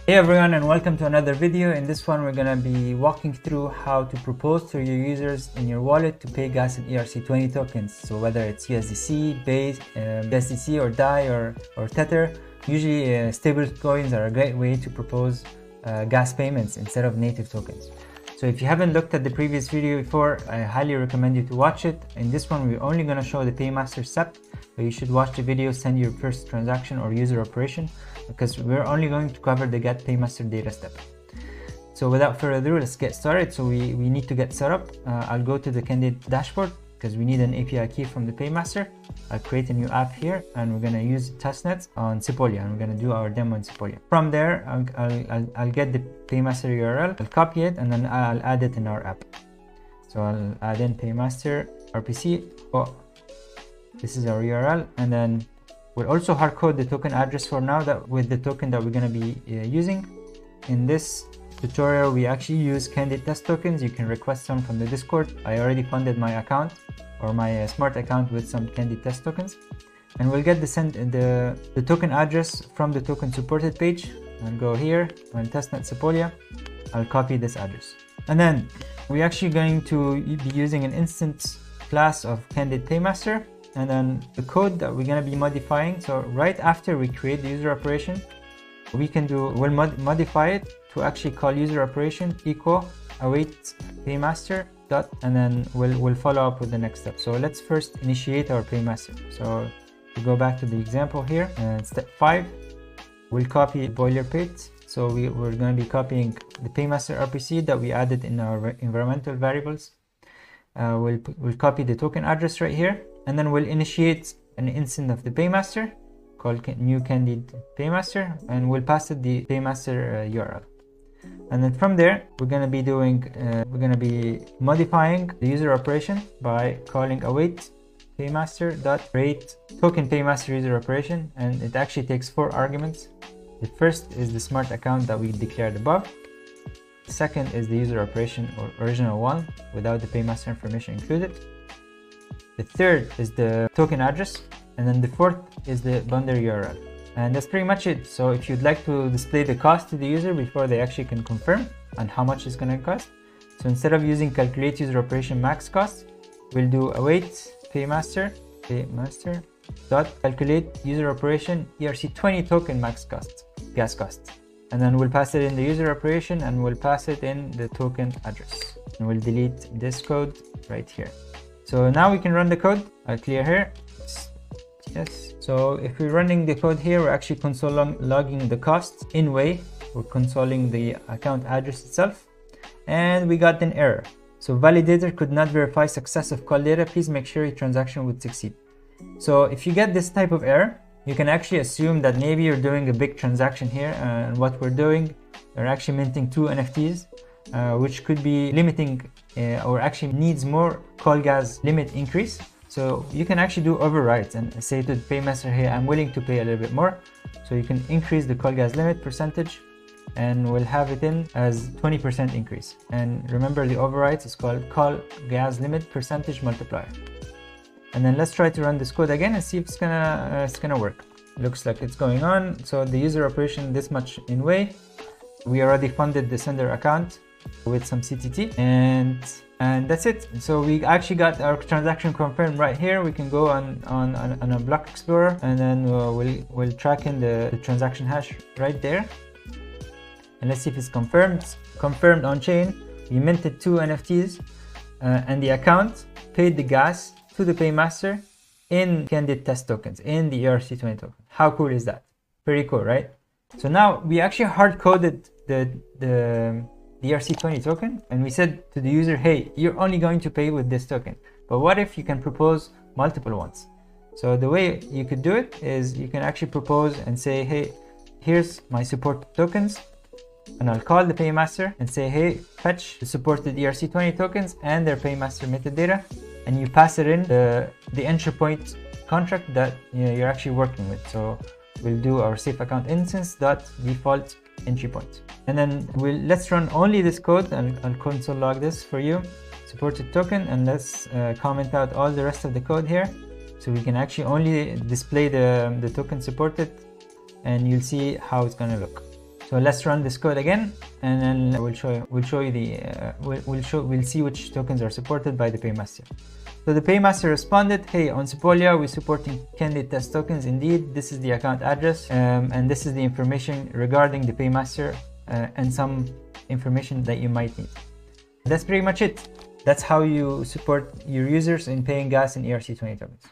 Hey everyone, and welcome to another video. In this one we're going to be walking through how to propose to your users in your wallet to pay gas in ERC-20 tokens. So whether it's USDC, Base, USDC or DAI or Tether, usually stable coins are a great way to propose gas payments instead of native tokens. So if you haven't looked at the previous video before, I highly recommend you to watch it. In this one we're only going to show the Paymaster step, but you should watch the video, send your first transaction or user operation, because we're only going to cover the get Paymaster data step. So without further ado, let's get started. So we need to get set up. I'll go to the Candide dashboard because we need an API key from the Paymaster. I'll create a new app here and we're going to use testnet on Sepolia, and we're going to do our demo in Sepolia. From there, I'll get the Paymaster URL, I'll copy it, and then I'll add it in our app. So I'll add in Paymaster RPC. Oh, this is our URL, and then we'll also hard code the token address for now that with the token that we're going to be using. In this tutorial, we actually use Candide test tokens. You can request some from the Discord. I already funded my account or my smart account with some Candide test tokens. And we'll get the token address from the token supported page. I'll go here on testnet Sepolia. I'll copy this address. And then we're actually going to be using an instance class of Candide Paymaster. And then the code that we're going to be modifying, so right after we create the user operation, we'll modify it to actually call user operation equal await paymaster dot, and then we'll follow up with the next step. So let's first initiate our paymaster. So we go back to the example here, and step 5, we'll copy boilerplate. So we're going to be copying the Paymaster RPC that we added in our environmental variables. We'll copy the token address right here, and then we'll initiate an instance of the Paymaster called new Candide Paymaster, and we'll pass it the Paymaster URL. And then from there, we're going to be modifying the user operation by calling await paymaster dot create token paymaster user operation, and it actually takes 4 arguments. The first is the smart account that we declared above. The second is the user operation or original one without the paymaster information included. The third is the token address, and then the fourth is the bundle URL. And that's pretty much it. So if you'd like to display the cost to the user before they actually can confirm and how much it's going to cost, so instead of using calculate user operation max cost, we'll do await paymaster dot calculate user operation ERC-20 token max cost, gas cost. And then we'll pass it in the user operation and we'll pass it in the token address. And we'll delete this code right here. So now we can run the code. I'll clear here. Yes. So if we're running the code here, we're actually console logging the cost in way. We're consoling the account address itself. And we got an error. So validator could not verify success of call data. Please make sure your transaction would succeed. So if you get this type of error, you can actually assume that maybe you're doing a big transaction here. And what we're doing, we're actually minting 2 NFTs. Which could be limiting or actually needs more call gas limit increase. So you can actually do overrides and say to the Paymaster, hey, I'm willing to pay a little bit more. So you can increase the call gas limit percentage, and we'll have it in as 20% increase. And remember, the overrides is called call gas limit percentage multiplier. And then let's try to run this code again and see if it's gonna work. Looks like it's going on. So the user operation this much in way. We already funded the sender account with some CTT, and that's it. So we actually got our transaction confirmed right here. We can go on a block explorer, and then we'll track in the transaction hash right there, and let's see if it's confirmed on chain. We minted 2 NFTs, and the account paid the gas to the Paymaster in Candide test tokens, in the ERC-20 token. How cool is that? Pretty cool, right? So now we actually hard coded the ERC-20 token, and we said to the user, hey, you're only going to pay with this token, but what if you can propose multiple ones? So the way you could do it is you can actually propose and say, hey, here's my supported tokens, and I'll call the Paymaster and say, hey, fetch the supported ERC-20 tokens and their Paymaster metadata, and you pass it in the entry point contract that you're actually working with. So we'll do our safe account instance dot default entry point, and then let's run only this code, and I'll console log this for you, supported token, and let's comment out all the rest of the code here. So we can actually only display the token supported, and you'll see how it's going to look. So let's run this code again, and then we'll show you the we'll see which tokens are supported by the Paymaster. So the Paymaster responded, hey, on Sepolia we're supporting Candide test tokens. Indeed, this is the account address, and this is the information regarding the Paymaster, and some information that you might need. That's pretty much it. That's how you support your users in paying gas in ERC-20 tokens.